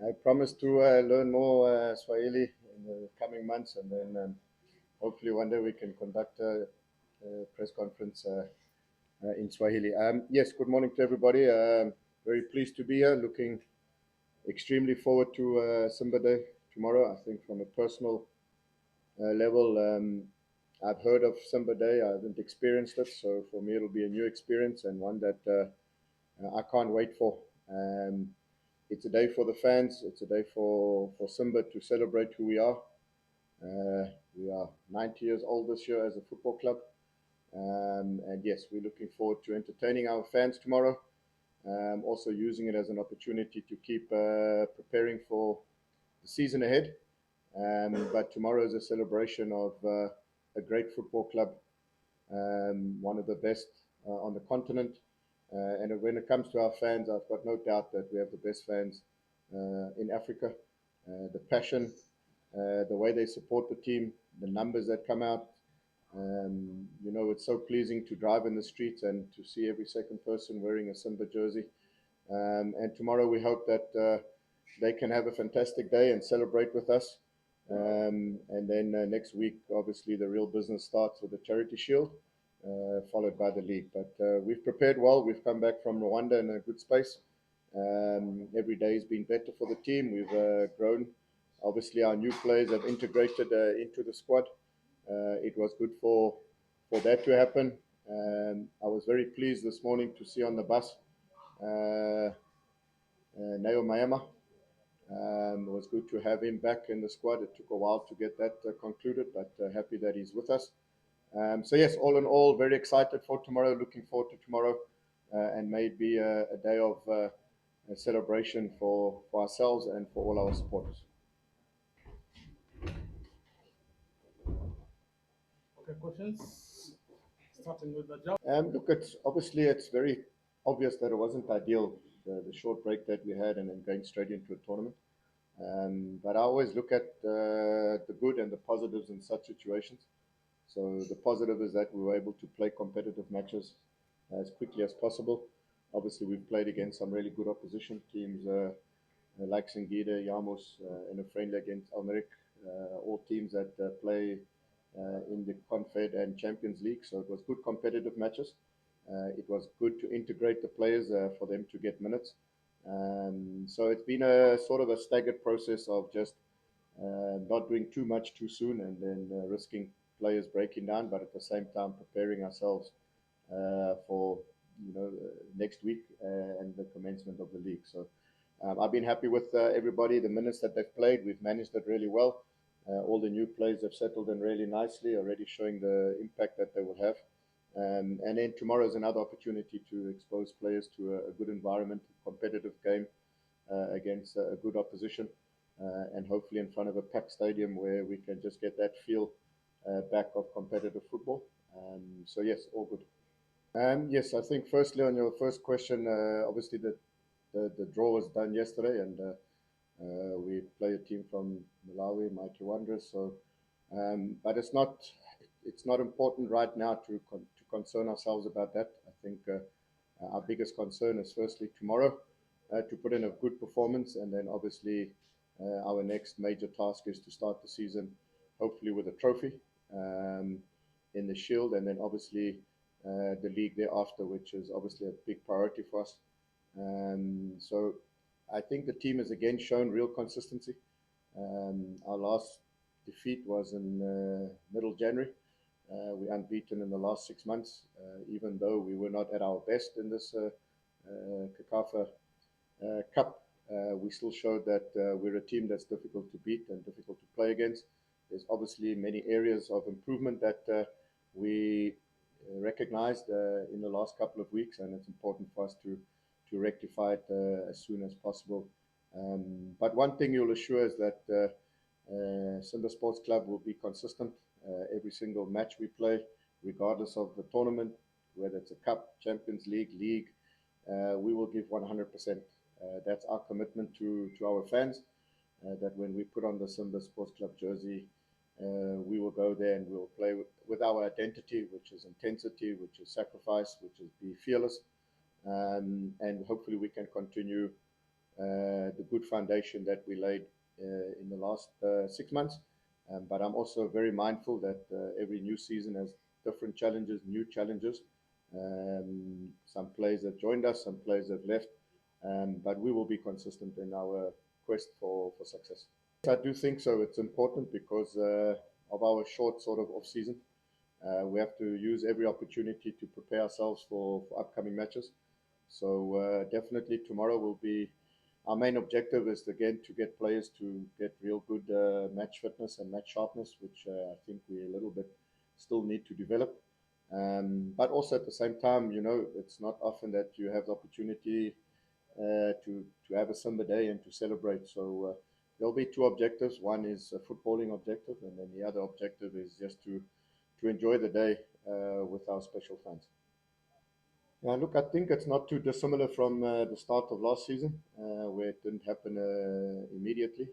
I promise to learn more Swahili in the coming months, and then hopefully one day we can conduct a press conference in Swahili. Yes, good morning to everybody. Very pleased to be here. Looking extremely forward to Simba Day tomorrow. I think from a personal level, I've heard of Simba Day. I haven't experienced it, so for me it'll be a new experience and one that I can't wait for. Um, it's a day for the fans. It's a day for Simba to celebrate who we are. We are 90 years old this year as a football club. And yes, we're looking forward to entertaining our fans tomorrow. Also using it as an opportunity to keep preparing for the season ahead. But tomorrow is a celebration of a great football club, one of the best on the continent. And when it comes to our fans, I've got no doubt that we have the best fans in Africa. The passion, the way they support the team, the numbers that come out. It's so pleasing to drive in the streets and to see every second person wearing a Simba jersey. And tomorrow we hope that they can have a fantastic day and celebrate with us. And then next week, obviously, the real business starts with the Charity Shield, followed by the league. But we've prepared well. We've come back from Rwanda in a good space. Every day has been better for the team. We've grown. Obviously, our new players have integrated into the squad. It was good for that to happen. I was very pleased this morning to see on the bus Neo Mayama. It was good to have him back in the squad. It took a while to get that concluded, but happy that he's with us. So yes, all in all, very excited for tomorrow. Looking forward to tomorrow, and maybe a day of a celebration for ourselves and for all our supporters. Okay, questions? Starting with the job. Look, it's very obvious that it wasn't ideal, the short break that we had and then going straight into a tournament. But I always look at the good and the positives in such situations. So the positive is that we were able to play competitive matches as quickly as possible. Obviously, we've played against some really good opposition teams like Singida, Yamos, in a friendly against Almeric, all teams that play in the Confed and Champions League. So it was good competitive matches. It was good to integrate the players for them to get minutes. So it's been a sort of a staggered process of just not doing too much too soon and then risking players breaking down, but at the same time preparing ourselves for next week and the commencement of the league. So I've been happy with everybody, the minutes that they've played. We've managed it really well. All the new players have settled in really nicely, already showing the impact that they will have. And then tomorrow is another opportunity to expose players to a good environment, competitive game against a good opposition, and hopefully in front of a packed stadium where we can just get that feel back of competitive football. So yes, all good. Yes, I think firstly on your first question, obviously the draw was done yesterday, and we play a team from Malawi, Mighty Wanderers. So, but it's not important right now to concern ourselves about that. I think our biggest concern is firstly tomorrow to put in a good performance, and then obviously our next major task is to start the season hopefully with a trophy um, in the Shield, and then obviously the league thereafter, which is obviously a big priority for us. So I think the team has again shown real consistency. Our last defeat was in middle January. We unbeaten in the last 6 months, even though we were not at our best in this CACAFA Cup. We still showed that we're a team that's difficult to beat and difficult to play against. There's obviously many areas of improvement that we recognized in the last couple of weeks, and it's important for us to rectify it as soon as possible. But one thing you'll assure is that Simba Sports Club will be consistent every single match we play, regardless of the tournament, whether it's a cup, Champions League. We will give 100%. That's our commitment to our fans. That when we put on the Simba Sports Club jersey, we will go there and we'll play with our identity, which is intensity, which is sacrifice, which is be fearless, and hopefully we can continue the good foundation that we laid in the last 6 months. But I'm also very mindful that every new season has different challenges, new challenges. Some players have joined us, some players have left, but we will be consistent in our quest for success. I do think so. It's important because of our short sort of off season. We have to use every opportunity to prepare ourselves for upcoming matches. So definitely tomorrow will be our main objective is again to get players to get real good match fitness and match sharpness, which I think we a little bit still need to develop. But also at the same time, you know, it's not often that you have the opportunity to have a Simba day and to celebrate. So there'll be two objectives. One is a footballing objective, and then the other objective is just to enjoy the day with our special fans. Yeah, look, I think it's not too dissimilar from the start of last season, where it didn't happen immediately.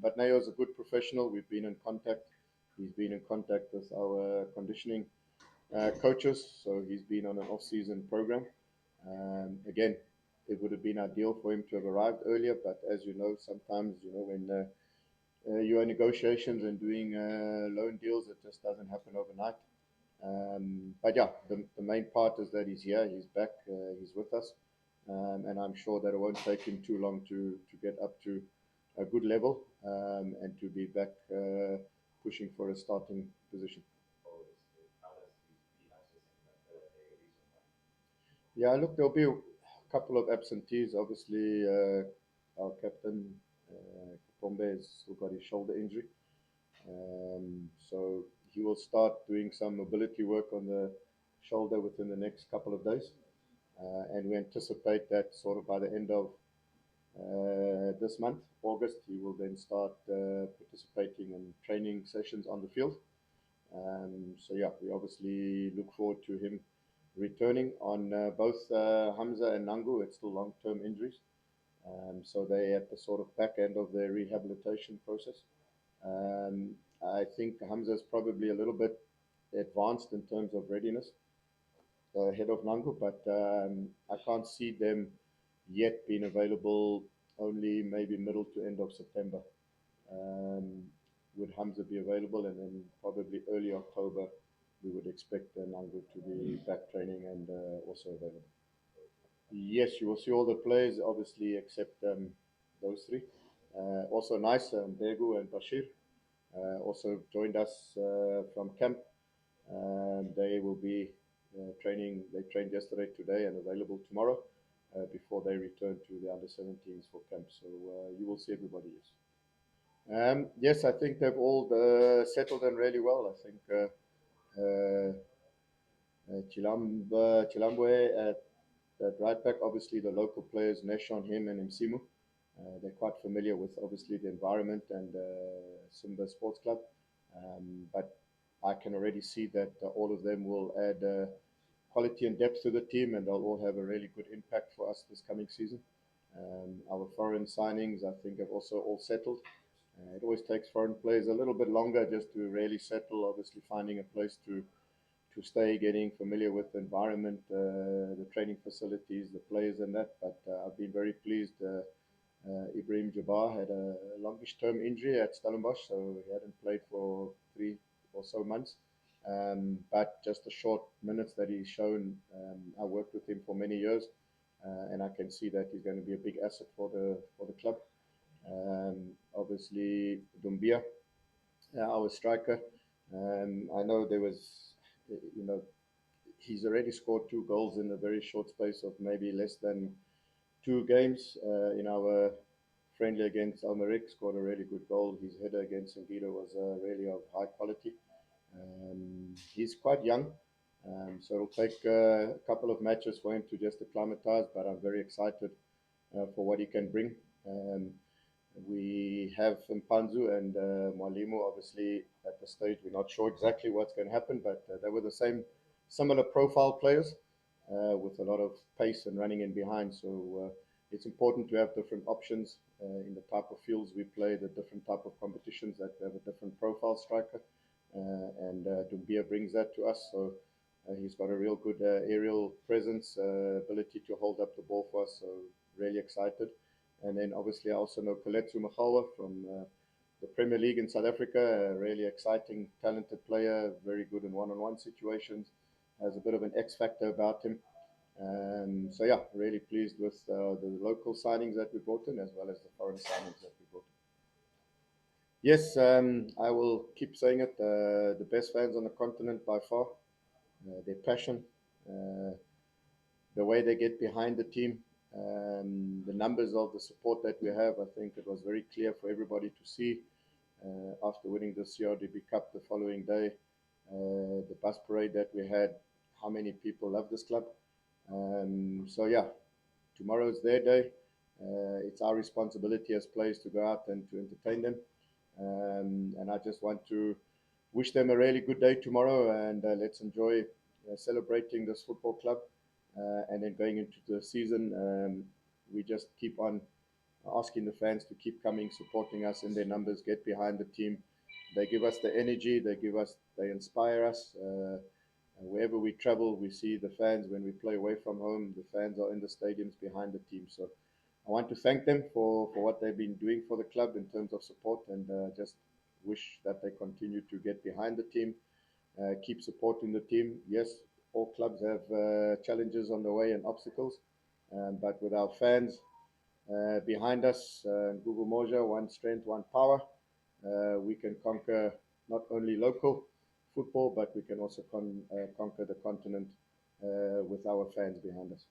But Nayo is a good professional. We've been in contact. He's been in contact with our conditioning coaches, so he's been on an off-season program. Again, it would have been ideal for him to have arrived earlier, but as you know, sometimes you know when you are in negotiations and doing loan deals, it just doesn't happen overnight. But yeah, the main part is that he's here, he's back, he's with us, and I'm sure that it won't take him too long to get up to a good level and to be back pushing for a starting position. Yeah, look, there'll be a couple of absentees. Obviously, our captain, Pombe, has still got his shoulder injury. So he will start doing some mobility work on the shoulder within the next couple of days. And we anticipate that sort of by the end of this month, August, he will then start participating in training sessions on the field. So yeah, we obviously look forward to him returning on both Hamza and Nangu. It's still long-term injuries. So they're at the sort of back end of their rehabilitation process. I think Hamza is probably a little bit advanced in terms of readiness ahead of Nangu, but I can't see them yet being available only maybe middle to end of September. Um, would Hamza be available, and then probably early October we would expect Nangu to be back training and also available. Yes, you will see all the players, obviously, except those three. Also nice, Begu and Bashir also joined us from camp. They will be training. They trained yesterday, today, and available tomorrow before they return to the under 17s for camp. So you will see everybody. Yes. Yes, I think they've all settled in really well. I think Chilambwe at right back, obviously the local players, Neshon, him, and Msimu. They're quite familiar with obviously the environment and Simba Sports Club. But I can already see that all of them will add quality and depth to the team, and they'll all have a really good impact for us this coming season. Our foreign signings, I think, have also all settled. It always takes foreign players a little bit longer just to really settle, obviously finding a place to stay, getting familiar with the environment, the training facilities, the players, and that. But I've been very pleased. Ibrahim Jabbar had a longish term injury at Stellenbosch, so he hadn't played for 3 or so months. But just the short minutes that he's shown, I worked with him for many years, and I can see that he's going to be a big asset for the club. Obviously, Dumbia, our striker. I know there was, you know, he's already scored 2 goals in a very short space of maybe less than 2 games. In our friendly against Almeric, scored a really good goal. His header against Sangido was really of high quality. He's quite young, so it'll take a couple of matches for him to just acclimatize, but I'm very excited for what he can bring. We have Mpanzu and Mwalimu, obviously, at the stage. We're not sure exactly what's going to happen, but they were the same, similar profile players with a lot of pace and running in behind. So it's important to have different options in the type of fields we play, the different type of competitions that we have a different profile striker. And Dumbia brings that to us. So he's got a real good aerial presence, ability to hold up the ball for us. So really excited. And then obviously I also know Koletsu Magalwa from the Premier League in South Africa, a really exciting, talented player, very good in one-on-one situations, has a bit of an X factor about him. So yeah, really pleased with the local signings that we brought in as well as the foreign signings that we brought in. Yes, I will keep saying it. The best fans on the continent by far. Their passion, uh, the way they get behind the team, the numbers of the support that we have. I think it was very clear for everybody to see after winning the CRDB Cup the following day, the bus parade that we had, how many people love this club. So yeah, tomorrow is their day. It's our responsibility as players to go out and to entertain them. And I just want to wish them a really good day tomorrow, and let's enjoy celebrating this football club. And then going into the season, we just keep on asking the fans to keep coming, supporting us in their numbers, get behind the team. They give us the energy, they inspire us. Wherever we travel, we see the fans. When we play away from home, the fans are in the stadiums behind the team. So I want to thank them for what they've been doing for the club in terms of support, and just wish that they continue to get behind the team, keep supporting the team. Yes, all clubs have challenges on the way and obstacles, but with our fans behind us, Google Moja, one strength, one power, we can conquer not only local football, but we can also conquer the continent with our fans behind us.